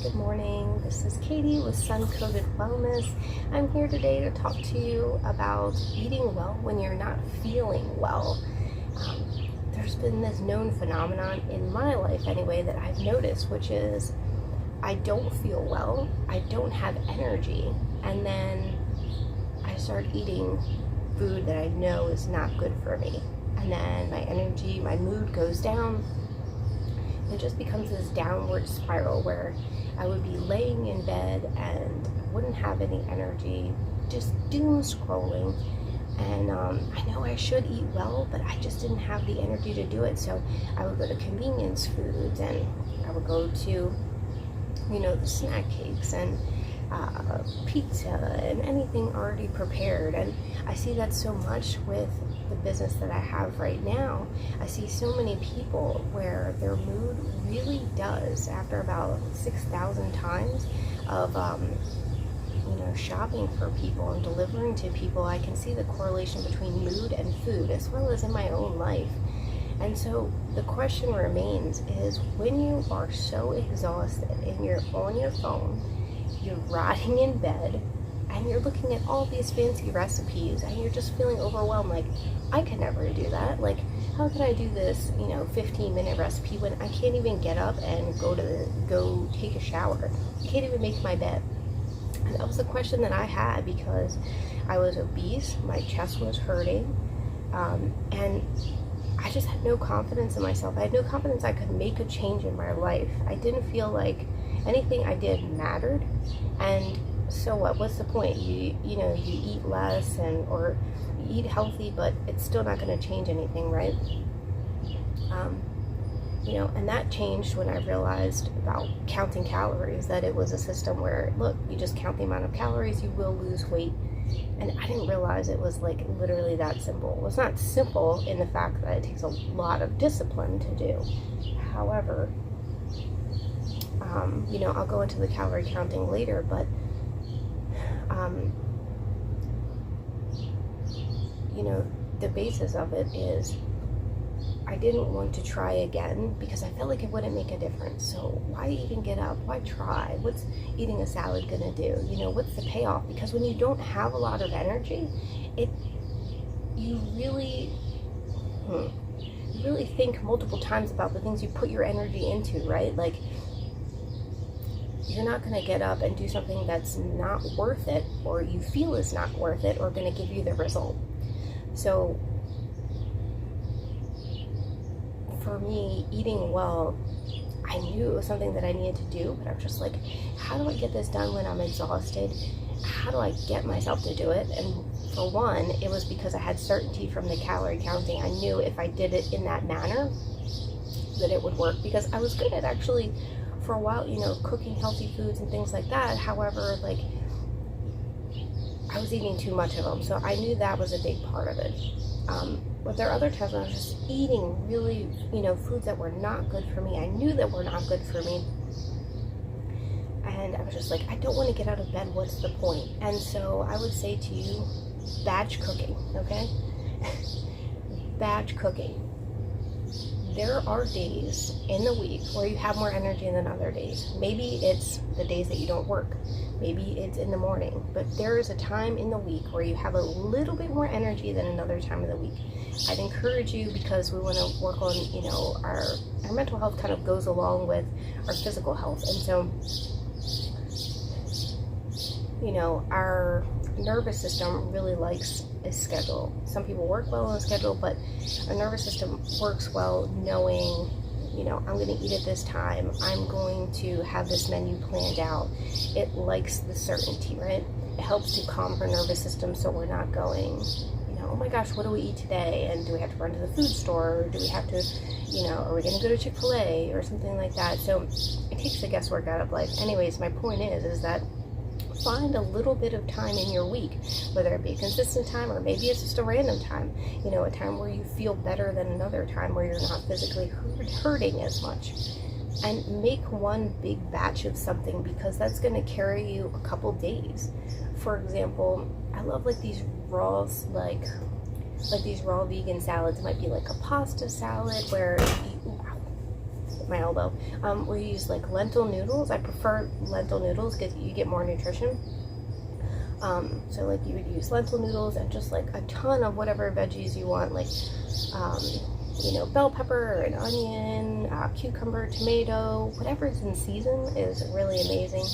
good morning. This is Katie with Sun Coated Wellness. I'm here today to talk to you about eating well when you're not feeling well. There's been this known phenomenon in my life anyway that I've noticed, which is I don't feel well, I don't have energy, and then I start eating food that I know is not good for me. And then my energy, my mood goes down. It just becomes this downward spiral where I would be laying in bed and wouldn't have any energy, just doom scrolling. And I know I should eat well, but I just didn't have the energy to do it. So I would go to convenience foods, and I would go to, the snack cakes and pizza and anything already prepared. And I see that so much with the business that I have right now. I see so many people where their mood really does, after about 6,000 times of shopping for people and delivering to people, I can see the correlation between mood and food, as well as in my own life. And so the question remains is, when you are so exhausted and you're on your phone, you're rotting in bed, and you're looking at all these fancy recipes, and you're just feeling overwhelmed, like, I could never do that. Like, how can I do this, 15-minute recipe when I can't even get up and go take a shower? I can't even make my bed. And that was the question that I had, because I was obese, my chest was hurting, and I just had no confidence in myself. I had no confidence I could make a change in my life. I didn't feel like anything I did mattered. And so what? What's the point? You eat less or you eat healthy, but it's still not going to change anything, right? And that changed when I realized about counting calories, that it was a system where, look, you just count the amount of calories, you will lose weight. And I didn't realize it was like literally that simple. Well, it's not simple in the fact that it takes a lot of discipline to do. However, I'll go into the calorie counting later, but the basis of it is I didn't want to try again because I felt like it wouldn't make a difference. So why even get up? Why try? What's eating a salad gonna do? What's the payoff? Because when you don't have a lot of energy, you really think multiple times about the things you put your energy into, right? Like, you're not going to get up and do something that's not worth it, or you feel is not worth it, or going to give you the result. So for me, eating well, I knew it was something that I needed to do, but I'm just like, how do I get this done when I'm exhausted? How do I get myself to do it? And for one, it was because I had certainty from the calorie counting. I knew if I did it in that manner that it would work, because I was good at actually for a while, cooking healthy foods and things like that. However, like, I was eating too much of them, so I knew that was a big part of it. But there are other times when I was just eating really, foods that were not good for me. I knew that were not good for me. And I was just like, I don't want to get out of bed. What's the point? And so I would say to you, batch cooking, okay? Batch cooking. There are days in the week where you have more energy than other days. Maybe it's the days that you don't work. Maybe it's in the morning. But there is a time in the week where you have a little bit more energy than another time of the week. I'd encourage you, because we want to work on, our mental health kind of goes along with our physical health. And so, our nervous system really likes a schedule. Some people work well on a schedule, but a nervous system works well knowing, I'm going to eat at this time. I'm going to have this menu planned out. It likes the certainty, right? It helps to calm our nervous system, so we're not going, oh my gosh, what do we eat today? And do we have to run to the food store? Or do we have to, are we going to go to Chick-fil-A or something like that? So it takes the guesswork out of life. Anyways, my point is that find a little bit of time in your week, whether it be a consistent time or maybe it's just a random time, a time where you feel better than another time, where you're not physically hurting as much, and make one big batch of something, because that's going to carry you a couple days. For example, I love these raw, these raw vegan salads. It might be like a pasta salad where my elbow, where you use like lentil noodles. I prefer lentil noodles because you get more nutrition. So like you would use lentil noodles and just like a ton of whatever veggies you want, like bell pepper, an onion, cucumber, tomato, whatever's in season is really amazing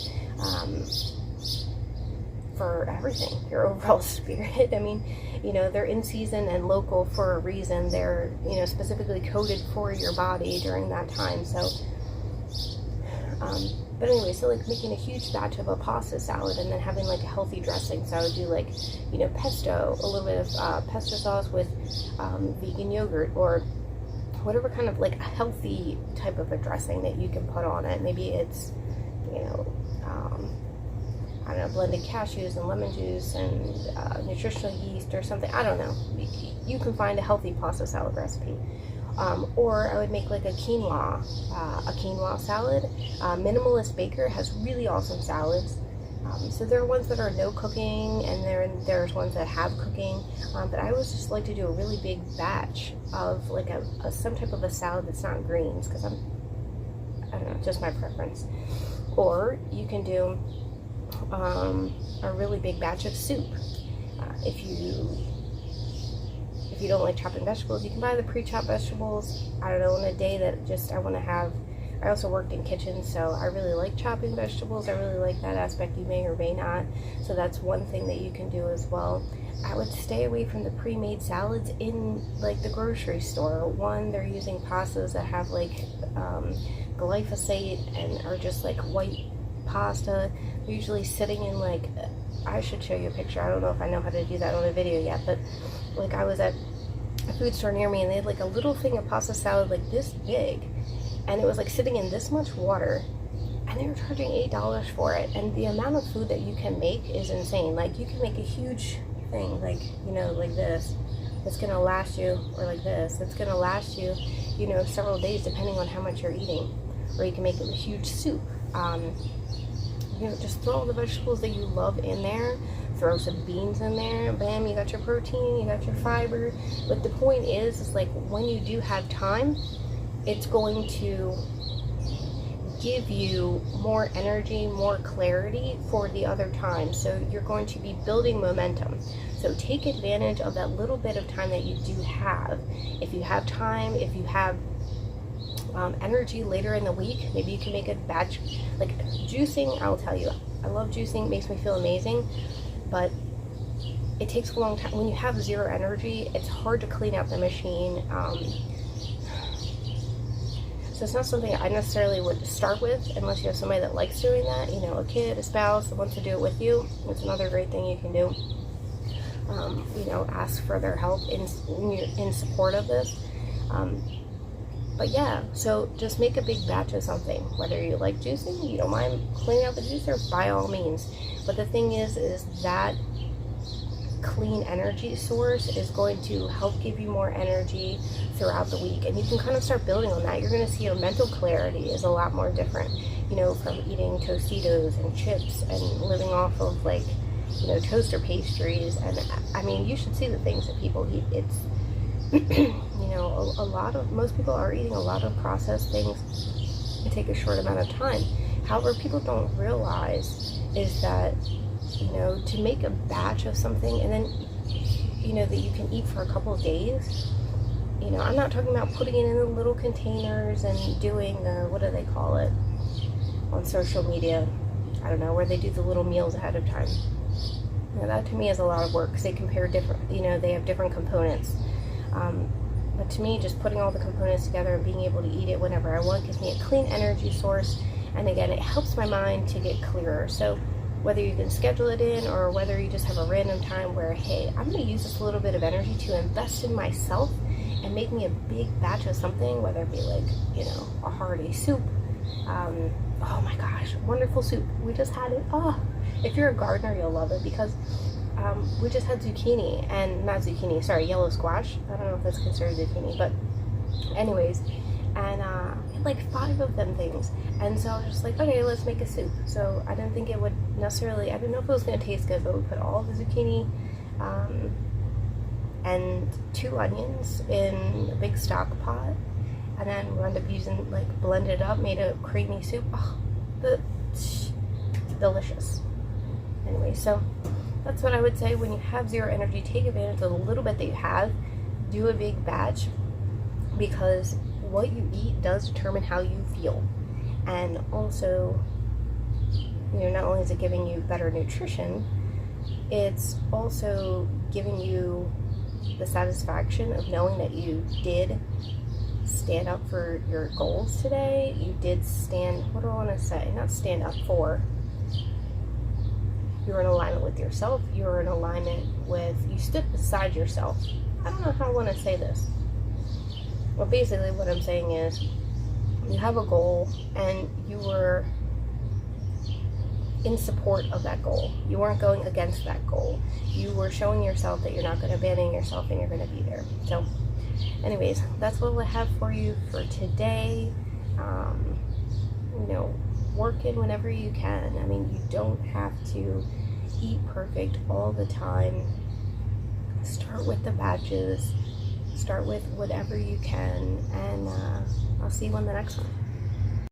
for everything, your overall spirit. I mean, they're in season and local for a reason. They're, specifically coded for your body during that time. So, but anyway, so like making a huge batch of a pasta salad and then having like a healthy dressing. So I would do like, pesto, a little bit of pesto sauce with vegan yogurt, or whatever kind of like a healthy type of a dressing that you can put on it. Maybe it's, I don't know, blended cashews and lemon juice and nutritional yeast or something. I don't know. You can find a healthy pasta salad recipe. Or I would make like a quinoa salad. Minimalist Baker has really awesome salads. So there are ones that are no cooking, and there's ones that have cooking. But I always just like to do a really big batch of like some type of a salad that's not greens, because I don't know, just my preference. Or you can do a really big batch of soup. If you don't like chopping vegetables, you can buy the pre-chopped vegetables. I don't know, on a day that just I want to have. I also worked in kitchens, so I really like chopping vegetables. I really like that aspect. You may or may not. So that's one thing that you can do as well. I would stay away from the pre-made salads in like the grocery store. One, they're using pastas that have like glyphosate and are just like white pasta. They're usually sitting in like, I should show you a picture. I don't know if I know how to do that on a video yet, but like I was at a food store near me and they had like a little thing of pasta salad like this big, and it was like sitting in this much water, and they were charging $8 for it. And the amount of food that you can make is insane. Like you can make a huge thing, like like this, that's gonna last you, or like this, that's gonna last you, several days depending on how much you're eating. Or you can make a huge soup. Just throw all the vegetables that you love in there. Throw some beans in there. Bam, you got your protein, you got your fiber. But the point is like when you do have time, it's going to give you more energy, more clarity for the other time. So you're going to be building momentum. So take advantage of that little bit of time that you do have. If you have time, if you have energy later in the week, maybe you can make a batch. Like juicing, I'll tell you, I love juicing. It makes me feel amazing, but it takes a long time. When you have zero energy, it's hard to clean out the machine. So it's not something I necessarily would start with unless you have somebody that likes doing that, a kid, a spouse that wants to do it with you. It's another great thing you can do. Ask for their help in support of this. But yeah, so just make a big batch of something. Whether you like juicing, you don't mind cleaning out the juicer, by all means. But the thing is that clean energy source is going to help give you more energy throughout the week, and you can kind of start building on that. You're going to see your mental clarity is a lot more different, from eating Tostitos and chips and living off of like, toaster pastries. And I mean, you should see the things that people eat. It's most people are eating a lot of processed things and take a short amount of time. However, people don't realize is that, to make a batch of something and then, that you can eat for a couple of days, I'm not talking about putting it in the little containers and doing what do they call it on social media? I don't know, where they do the little meals ahead of time. That to me is a lot of work because they compare different, they have different components. But to me, just putting all the components together and being able to eat it whenever I want gives me a clean energy source. And again, it helps my mind to get clearer. So whether you can schedule it in or whether you just have a random time where, hey, I'm going to use this little bit of energy to invest in myself and make me a big batch of something, whether it be like, a hearty soup. Oh my gosh, wonderful soup. We just had it. Oh, if you're a gardener, you'll love it because we just had yellow squash. I don't know if that's considered zucchini, but anyways, and we had like 5 of them things. And so I was just like, okay, let's make a soup. So I didn't think it would necessarily, I didn't know if it was going to taste good, but we put all the zucchini and 2 onions in a big stock pot. and then wound up using, like, blended it up, made a creamy soup. Oh, delicious. Anyway, so that's what I would say. When you have zero energy, take advantage of the little bit that you have. Do a big batch, because what you eat does determine how you feel. And also, not only is it giving you better nutrition, it's also giving you the satisfaction of knowing that you did stand up for your goals today. You did what do I want to say? Not stand up for. You were in alignment with yourself. You were in alignment with, you stood beside yourself. I don't know how I want to say this. Well, basically what I'm saying is, you have a goal and you were in support of that goal. You weren't going against that goal. You were showing yourself that you're not going to abandon yourself and you're going to be there. So anyways, that's what I have for you for today. Work in whenever you can. I mean, you don't have to eat perfect all the time. Start with the batches. Start with whatever you can. And I'll see you on the next one.